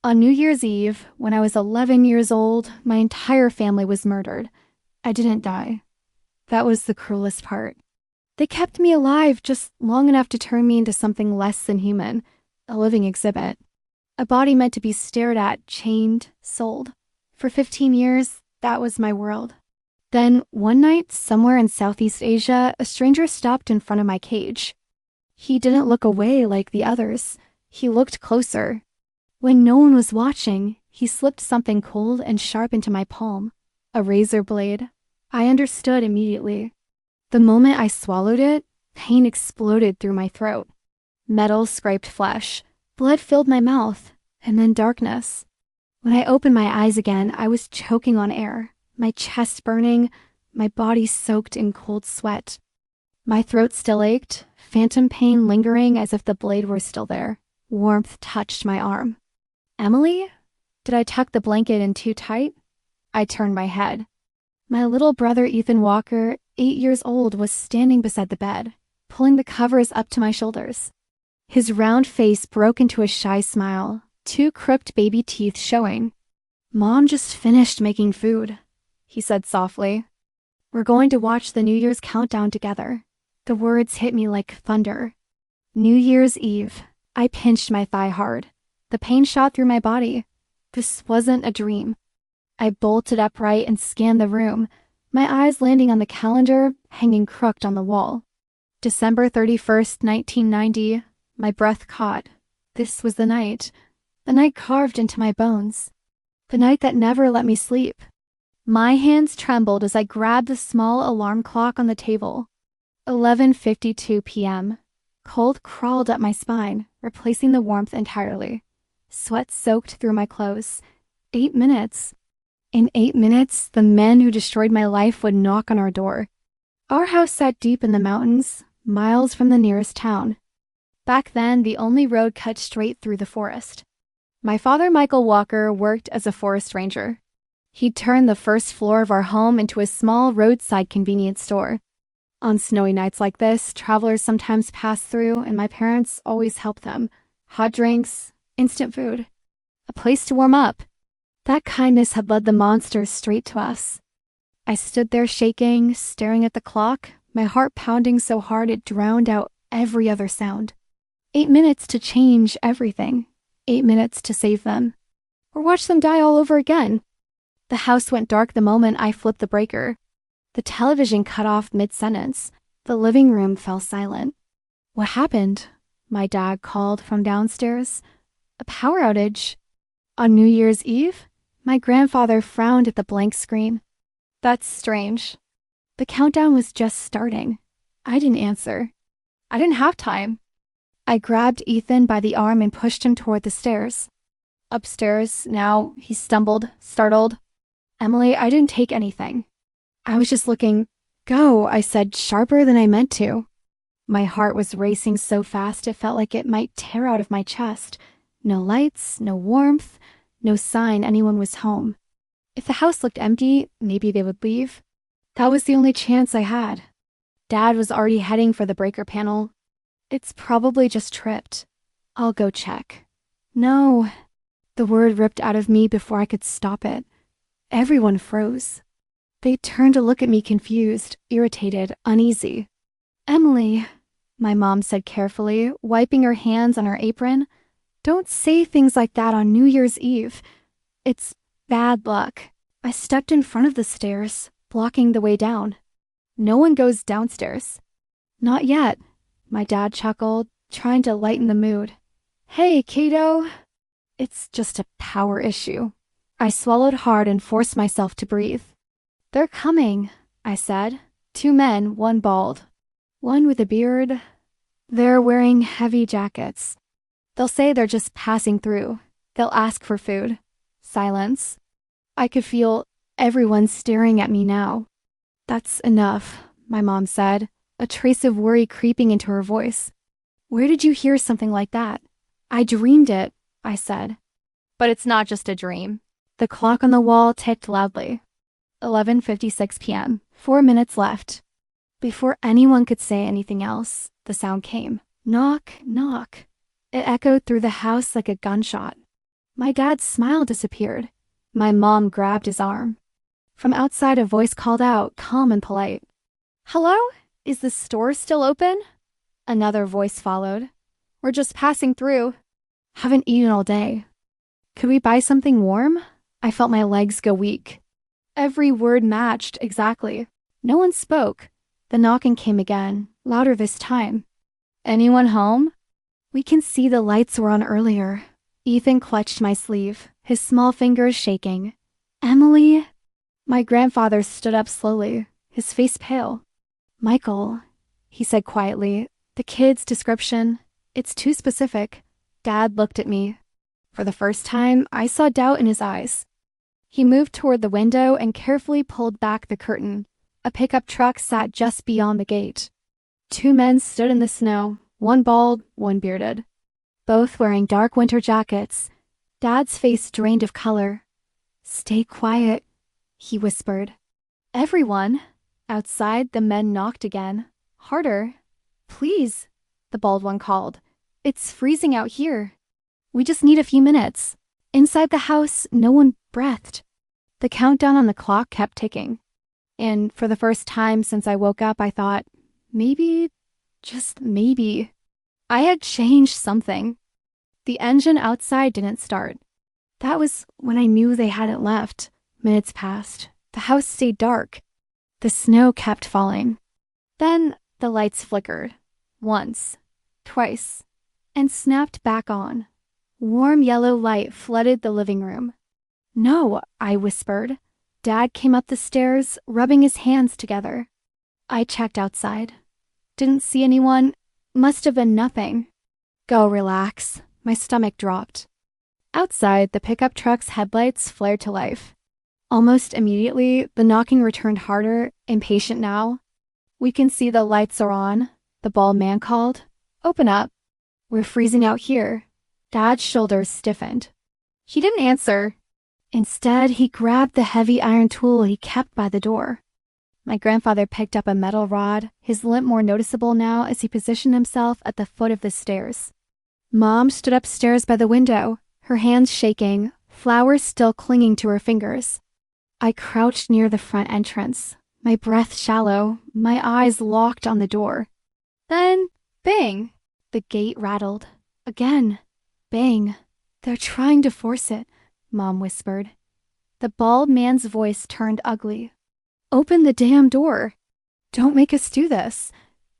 On New Year's Eve, when I was 11 years old, my entire family was murdered. I didn't die. That was the cruelest part. They kept me alive just long enough to turn me into something less than human, a living exhibit. A body meant to be stared at, chained, sold. For 15 years, that was my world. Then, one night, somewhere in Southeast Asia, a stranger stopped in front of my cage. He didn't look away like the others. He looked closer. When no one was watching, he slipped something cold and sharp into my palm. A razor blade. I understood immediately. The moment I swallowed it, pain exploded through my throat. Metal scraped flesh. Blood filled my mouth, and then darkness. When I opened my eyes again, I was choking on air, my chest burning, my body soaked in cold sweat. My throat still ached, phantom pain lingering as if the blade were still there. Warmth touched my arm. Emily? Did I tuck the blanket in too tight? I turned my head. My little brother Ethan Walker, 8 years old, was standing beside the bed, pulling the covers up to my shoulders. His round face broke into a shy smile, 2 crooked baby teeth showing. "Mom just finished making food," he said softly. "We're going to watch the New Year's countdown together." The words hit me like thunder. New Year's Eve. I pinched my thigh hard. The pain shot through my body. This wasn't a dream. I bolted upright and scanned the room, my eyes landing on the calendar hanging crooked on the wall. December 31st, 1990. My breath caught. This was the night carved into my bones. The night that never let me sleep. My hands trembled as I grabbed the small alarm clock on the table. 11:52 p.m. Cold crawled up my spine, replacing the warmth entirely. Sweat soaked through my clothes. 8 minutes. In 8 minutes, the men who destroyed my life would knock on our door. Our house sat deep in the mountains, miles from the nearest town. Back then, the only road cut straight through the forest. My father, Michael Walker, worked as a forest ranger. He'd turned the first floor of our home into a small roadside convenience store. On snowy nights like this, travelers sometimes pass through, and my parents always helped them. Hot drinks, instant food, a place to warm up. That kindness had led the monsters straight to us. I stood there shaking, staring at the clock, my heart pounding so hard it drowned out every other sound. 8 minutes to change everything. 8 minutes to save them. Or watch them die all over again. The house went dark the moment I flipped the breaker. The television cut off mid-sentence. The living room fell silent. "What happened?" my dad called from downstairs. "A power outage." On New Year's Eve? My grandfather frowned at the blank screen. "That's strange." The countdown was just starting. I didn't answer. I didn't have time. I grabbed Ethan by the arm and pushed him toward the stairs. Upstairs, now, he stumbled, startled. "Emily, I didn't take anything. I was just looking." "Go," I said, sharper than I meant to. My heart was racing so fast it felt like it might tear out of my chest. No lights, no warmth, no sign anyone was home. If the house looked empty, maybe they would leave. That was the only chance I had. Dad was already heading for the breaker panel. "It's probably just tripped. I'll go check." "No." The word ripped out of me before I could stop it. Everyone froze. They turned to look at me confused, irritated, uneasy. "Emily," my mom said carefully, wiping her hands on her apron. "Don't say things like that on New Year's Eve. It's bad luck." I stepped in front of the stairs, blocking the way down. "No one goes downstairs." "Not yet." My dad chuckled, trying to lighten the mood. "Hey, kiddo." "It's just a power issue." I swallowed hard and forced myself to breathe. "They're coming," I said. 2 men, one bald. One with a beard. They're wearing heavy jackets. They'll say they're just passing through. They'll ask for food. Silence. I could feel everyone staring at me now. "That's enough," my mom said, a trace of worry creeping into her voice. "Where did you hear something like that?" "I dreamed it," I said. "But it's not just a dream." The clock on the wall ticked loudly. 11:56 p.m. 4 minutes left. Before anyone could say anything else, the sound came. Knock, knock. It echoed through the house like a gunshot. My dad's smile disappeared. My mom grabbed his arm. From outside, a voice called out, calm and polite. "Hello? Is the store still open?" Another voice followed. "We're just passing through. Haven't eaten all day. Could we buy something warm?" I felt my legs go weak. Every word matched exactly. No one spoke. The knocking came again, louder this time. "Anyone home?" We can see the lights were on earlier. Ethan clutched my sleeve, his small fingers shaking. "Emily?" My grandfather stood up slowly, his face pale. "Michael," he said quietly. "The kid's description, it's too specific." Dad looked at me. For the first time, I saw doubt in his eyes. He moved toward the window and carefully pulled back the curtain. A pickup truck sat just beyond the gate. Two men stood in the snow, one bald, one bearded, both wearing dark winter jackets. Dad's face drained of color. "Stay quiet," he whispered. "Everyone." Outside, the men knocked again. Harder. "Please," the bald one called. "It's freezing out here. We just need a few minutes." Inside the house, no one breathed. The countdown on the clock kept ticking. And for the first time since I woke up, I thought, maybe, just maybe, I had changed something. The engine outside didn't start. That was when I knew they hadn't left. Minutes passed. The house stayed dark. The snow kept falling. Then the lights flickered. Once, twice, and snapped back on. Warm yellow light flooded the living room. "No," I whispered. Dad came up the stairs, rubbing his hands together. I checked outside. Didn't see anyone. Must have been nothing. "Go relax." My stomach dropped. Outside, the pickup truck's headlights flared to life. Almost immediately, the knocking returned harder, impatient now. "We can see the lights are on," the bald man called. "Open up. We're freezing out here." Dad's shoulders stiffened. He didn't answer. Instead, he grabbed the heavy iron tool he kept by the door. My grandfather picked up a metal rod, his limp more noticeable now as he positioned himself at the foot of the stairs. Mom stood upstairs by the window, her hands shaking, flowers still clinging to her fingers. I crouched near the front entrance, my breath shallow, my eyes locked on the door. Then, bang! The gate rattled. Again. Bang. "They're trying to force it," Mom whispered. The bald man's voice turned ugly. "Open the damn door." "Don't make us do this,"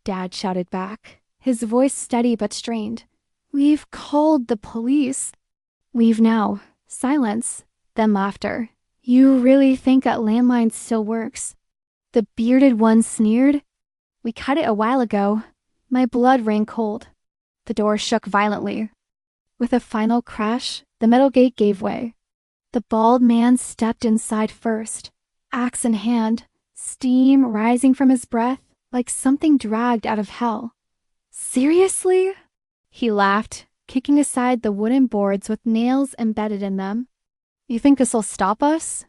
Dad shouted back, his voice steady but strained. "We've called the police." "Leave now." Silence, then laughter. "You really think that landline still works?" The bearded one sneered. "We cut it a while ago." My blood ran cold. The door shook violently. With a final crash, the metal gate gave way. The bald man stepped inside first, axe in hand, steam rising from his breath like something dragged out of hell. "Seriously?" He laughed, kicking aside the wooden boards with nails embedded in them. "You think this'll stop us?"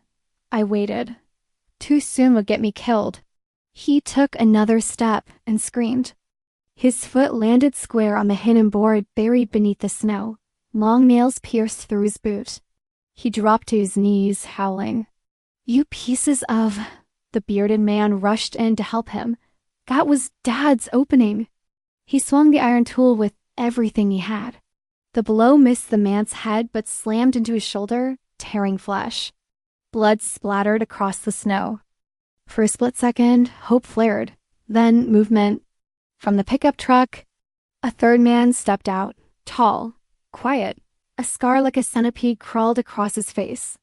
I waited. Too soon would get me killed. He took another step and screamed. His foot landed square on the hidden board buried beneath the snow. Long nails pierced through his boot. He dropped to his knees, howling. "You pieces of..." The bearded man rushed in to help him. That was Dad's opening. He swung the iron tool with everything he had. The blow missed the man's head but slammed into his shoulder, tearing flesh. Blood splattered across the snow. For a split second, hope flared. Then movement. From the pickup truck, a third man stepped out, tall, quiet. A scar like a centipede crawled across his face.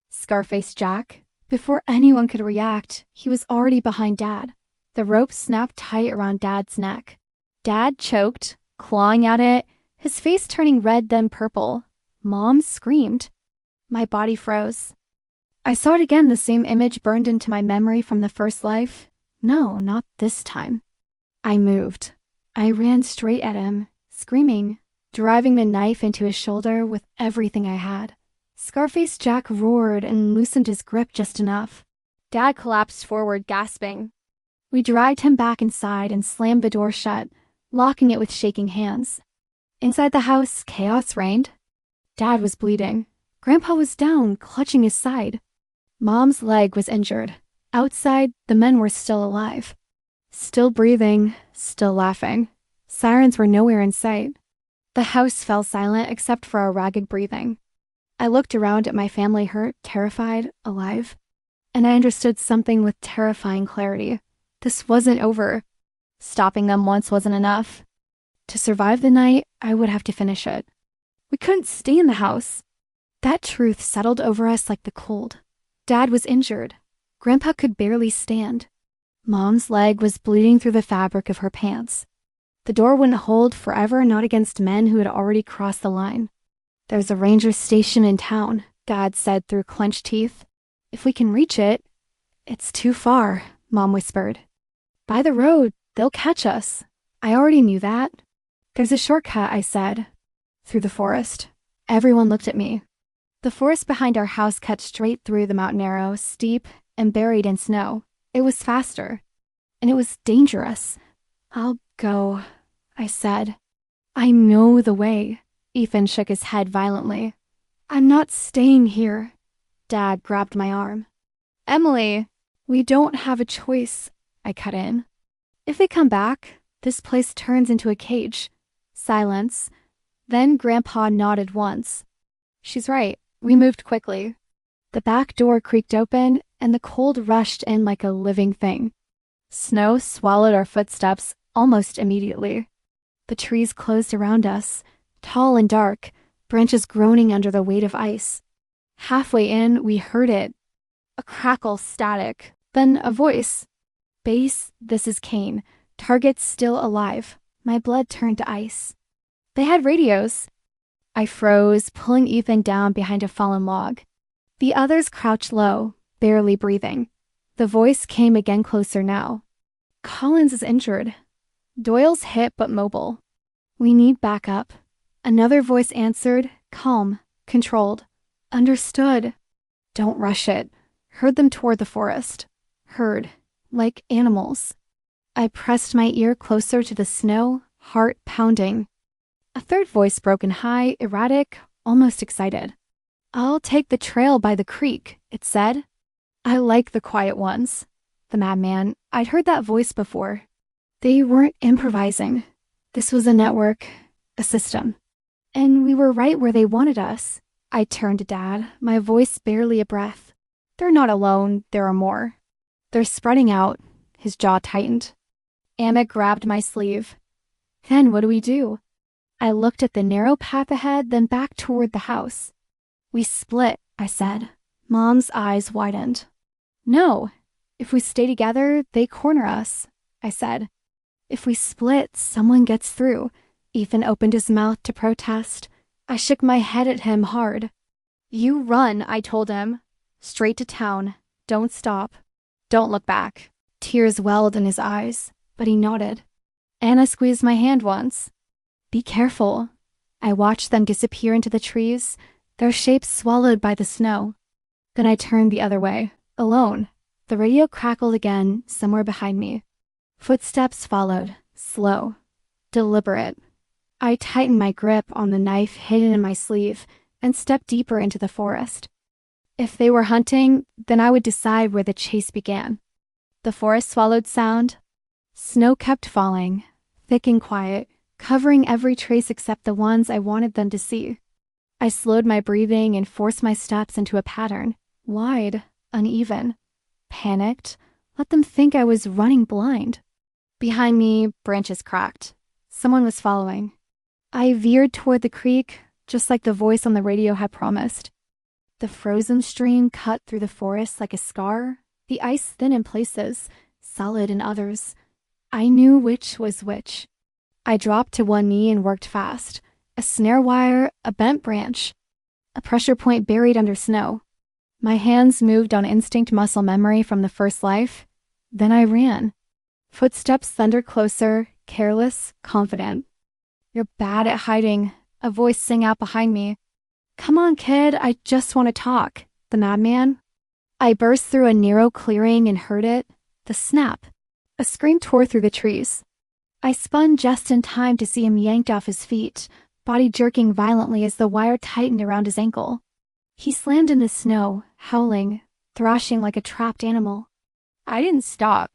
Scarface Jack. Before anyone could react, he was already behind Dad. The rope snapped tight around Dad's neck. Dad choked, clawing at it, his face turning red then purple. Mom screamed. My body froze. I saw it again, the same image burned into my memory from the first life. No, not this time. I moved. I ran straight at him, screaming, driving the knife into his shoulder with everything I had. Scarface Jack roared and loosened his grip just enough. Dad collapsed forward, gasping. We dragged him back inside and slammed the door shut, locking it with shaking hands. Inside the house, chaos reigned. Dad was bleeding, Grandpa was down, clutching his side. Mom's leg was injured. Outside, the men were still alive. Still breathing, still laughing. Sirens were nowhere in sight. The house fell silent except for our ragged breathing. I looked around at my family hurt, terrified, alive, and I understood something with terrifying clarity. This wasn't over. Stopping them once wasn't enough. To survive the night, I would have to finish it. We couldn't stay in the house. That truth settled over us like the cold. Dad was injured. Grandpa could barely stand. Mom's leg was bleeding through the fabric of her pants. The door wouldn't hold forever, not against men who had already crossed the line. There's a ranger station in town, Dad said through clenched teeth. If we can reach it. It's too far, Mom whispered. By the road, they'll catch us. I already knew that. There's a shortcut, I said. Through the forest. Everyone looked at me. The forest behind our house cut straight through the mountain arrow, steep and buried in snow. It was faster. And it was dangerous. I'll go, I said. I know the way. Ethan shook his head violently. I'm not staying here. Dad grabbed my arm. Emily, we don't have a choice, I cut in. If they come back, this place turns into a cage. Silence. Then Grandpa nodded once. She's right. We moved quickly. The back door creaked open, and the cold rushed in like a living thing. Snow swallowed our footsteps almost immediately. The trees closed around us, tall and dark, branches groaning under the weight of ice. Halfway in, we heard it. A crackle, static, then a voice. Base, this is Kane. Target's still alive. My blood turned to ice. They had radios. I froze, pulling Ethan down behind a fallen log. The others crouched low, barely breathing. The voice came again closer now. Collins is injured. Doyle's hit but mobile. We need backup. Another voice answered, calm, controlled. Understood. Don't rush it. Heard them toward the forest. Heard, like animals. I pressed my ear closer to the snow, heart pounding. A third voice broke in high, erratic, almost excited. I'll take the trail by the creek, it said. I like the quiet ones. The madman, I'd heard that voice before. They weren't improvising. This was a network, a system. And we were right where they wanted us. I turned to Dad, my voice barely a breath. They're not alone, there are more. They're spreading out. His jaw tightened. Amit grabbed my sleeve. Then what do we do? I looked at the narrow path ahead, then back toward the house. We split, I said. Mom's eyes widened. No. If we stay together, they corner us, I said. If we split, someone gets through. Ethan opened his mouth to protest. I shook my head at him hard. You run, I told him. Straight to town. Don't stop. Don't look back. Tears welled in his eyes, but he nodded. Anna squeezed my hand once. Be careful. I watched them disappear into the trees, their shapes swallowed by the snow. Then I turned the other way, alone. The radio crackled again, somewhere behind me. Footsteps followed, slow, deliberate. I tightened my grip on the knife hidden in my sleeve and stepped deeper into the forest. If they were hunting, then I would decide where the chase began. The forest swallowed sound. Snow kept falling, thick and quiet, covering every trace except the ones I wanted them to see. I slowed my breathing and forced my steps into a pattern, wide, uneven. Panicked, let them think I was running blind. Behind me, branches cracked. Someone was following. I veered toward the creek, just like the voice on the radio had promised. The frozen stream cut through the forest like a scar, the ice thin in places, solid in others. I knew which was which. I dropped to one knee and worked fast. A snare wire, a bent branch, a pressure point buried under snow. My hands moved on instinct muscle memory from the first life. Then I ran. Footsteps thundered closer, careless, confident. You're bad at hiding, a voice sang out behind me. Come on, kid, I just want to talk. The madman. I burst through a narrow clearing and heard it. The snap. A scream tore through the trees. I spun just in time to see him yanked off his feet, body jerking violently as the wire tightened around his ankle. He slammed in the snow, howling, thrashing like a trapped animal. I didn't stop.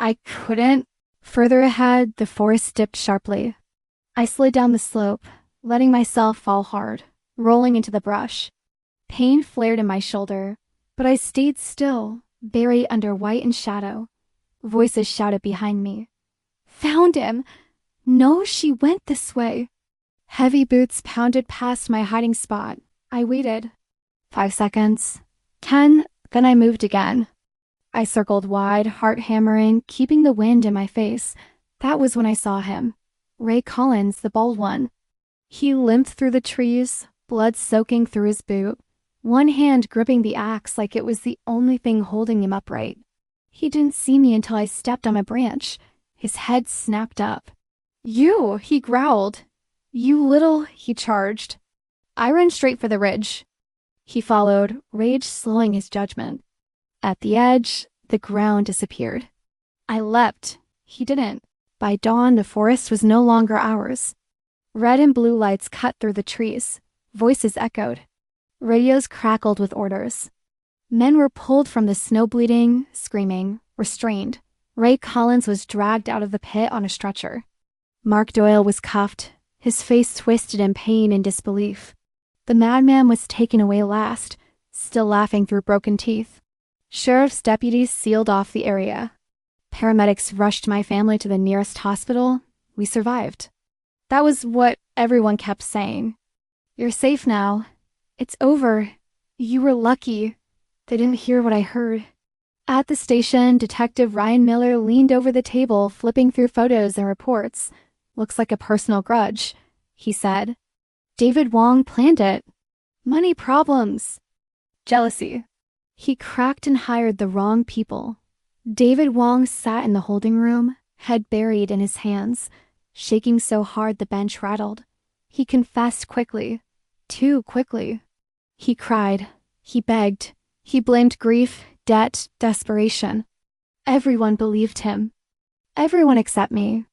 I couldn't. Further ahead, the forest dipped sharply. I slid down the slope, letting myself fall hard, rolling into the brush. Pain flared in my shoulder, but I stayed still, buried under white and shadow. Voices shouted behind me. Found him! No, she went this way. Heavy boots pounded past my hiding spot. I waited. 5 seconds. 10, then I moved again. I circled wide, heart hammering, keeping the wind in my face. That was when I saw him. Ray Collins, the bald one. He limped through the trees, blood soaking through his boot, one hand gripping the axe like it was the only thing holding him upright. He didn't see me until I stepped on a branch. His head snapped up. You, he growled. You little, he charged. I ran straight for the ridge. He followed, rage slowing his judgment. At the edge, the ground disappeared. I leapt. He didn't. By dawn, the forest was no longer ours. Red and blue lights cut through the trees. Voices echoed. Radios crackled with orders. Men were pulled from the snow bleeding, screaming, restrained. Ray Collins was dragged out of the pit on a stretcher. Mark Doyle was cuffed, his face twisted in pain and disbelief. The madman was taken away last, still laughing through broken teeth. Sheriff's deputies sealed off the area. Paramedics rushed my family to the nearest hospital. We survived. That was what everyone kept saying. You're safe now. It's over. You were lucky. They didn't hear what I heard. At the station, Detective Ryan Miller leaned over the table, flipping through photos and reports. Looks like a personal grudge, he said. David Wong planned it. Money problems. Jealousy. He cracked and hired the wrong people. David Wong sat in the holding room, head buried in his hands, shaking so hard the bench rattled. He confessed quickly. Too quickly. He cried. He begged. He blamed grief, debt, desperation. Everyone believed him. Everyone except me.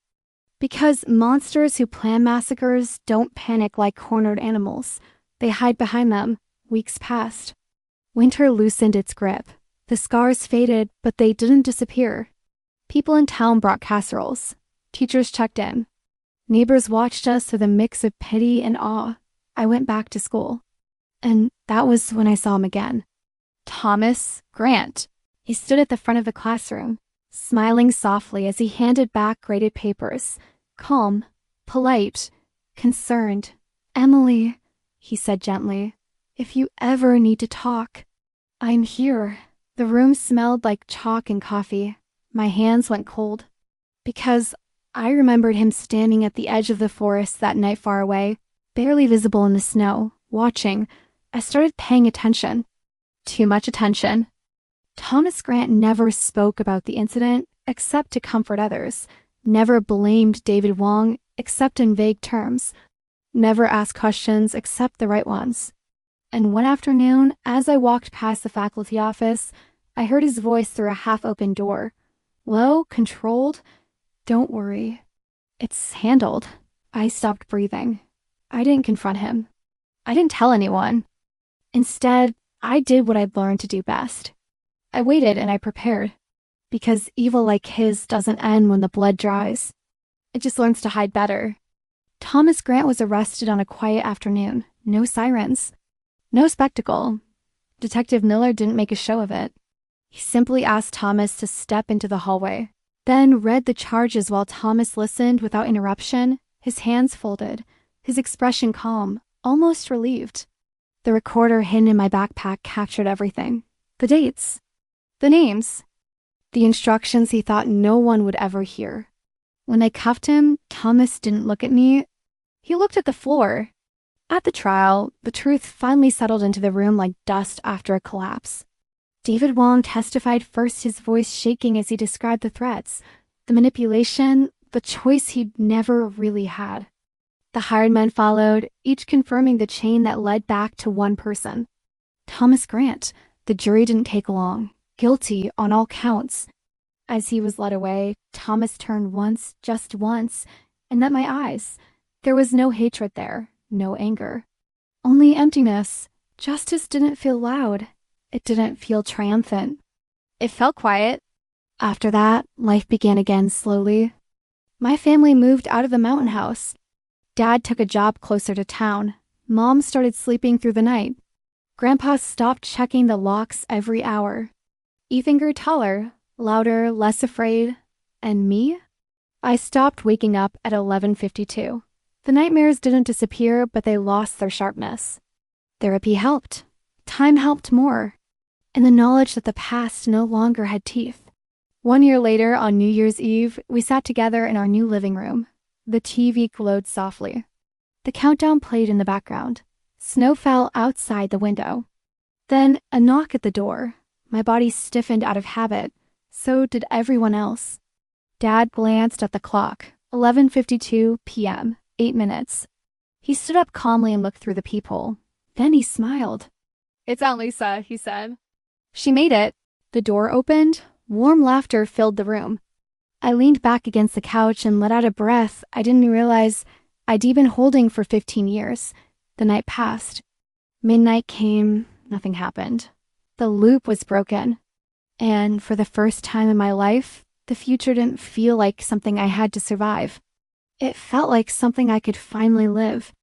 Because monsters who plan massacres don't panic like cornered animals. They hide behind them. Weeks passed. Winter loosened its grip. The scars faded, but they didn't disappear. People in town brought casseroles. Teachers checked in. Neighbors watched us with a mix of pity and awe. I went back to school. And that was when I saw him again. Thomas Grant. He stood at the front of the classroom, smiling softly as he handed back graded papers. Calm, polite, concerned. Emily, he said gently, if you ever need to talk, I'm here. The room smelled like chalk and coffee. My hands went cold. Because I remembered him standing at the edge of the forest that night far away, barely visible in the snow, watching. I started paying attention. Too much attention. Thomas Grant never spoke about the incident except to comfort others, never blamed David Wong except in vague terms, never asked questions except the right ones. And one afternoon, as I walked past the faculty office, I heard his voice through a half-open door. Low, controlled. Don't worry. It's handled. I stopped breathing. I didn't confront him. I didn't tell anyone. Instead, I did what I'd learned to do best. I waited and I prepared. Because evil like his doesn't end when the blood dries. It just learns to hide better. Thomas Grant was arrested on a quiet afternoon. No sirens. No spectacle. Detective Miller didn't make a show of it. He simply asked Thomas to step into the hallway, then read the charges while Thomas listened without interruption, his hands folded, his expression calm, almost relieved. The recorder hidden in my backpack captured everything. The dates. The names. The instructions he thought no one would ever hear. When they cuffed him, Thomas didn't look at me. He looked at the floor. At the trial, the truth finally settled into the room like dust after a collapse. David Wong testified first, his voice shaking as he described the threats, the manipulation, the choice he'd never really had. The hired men followed, each confirming the chain that led back to one person. Thomas Grant. The jury didn't take long. Guilty on all counts. As he was led away, Thomas turned once, just once, and met my eyes. There was no hatred there, no anger. Only emptiness. Justice didn't feel loud. It didn't feel triumphant. It felt quiet. After that, life began again slowly. My family moved out of the mountain house. Dad took a job closer to town. Mom started sleeping through the night. Grandpa stopped checking the locks every hour. Ethan grew taller, louder, less afraid. And me? I stopped waking up at 11:52. The nightmares didn't disappear, but they lost their sharpness. Therapy helped. Time helped more. And the knowledge that the past no longer had teeth. 1 year later, on New Year's Eve, we sat together in our new living room. The TV glowed softly. The countdown played in the background. Snow fell outside the window. Then a knock at the door. My body stiffened out of habit. So did everyone else. Dad glanced at the clock. 11:52 p.m., 8 minutes. He stood up calmly and looked through the peephole. Then he smiled. "It's Aunt Lisa," he said. She made it. The door opened. Warm laughter filled the room. I leaned back against the couch and let out a breath I didn't realize I'd been holding for 15 years. The night passed. Midnight came. Nothing happened. The loop was broken. And for the first time in my life, the future didn't feel like something I had to survive. It felt like something I could finally live.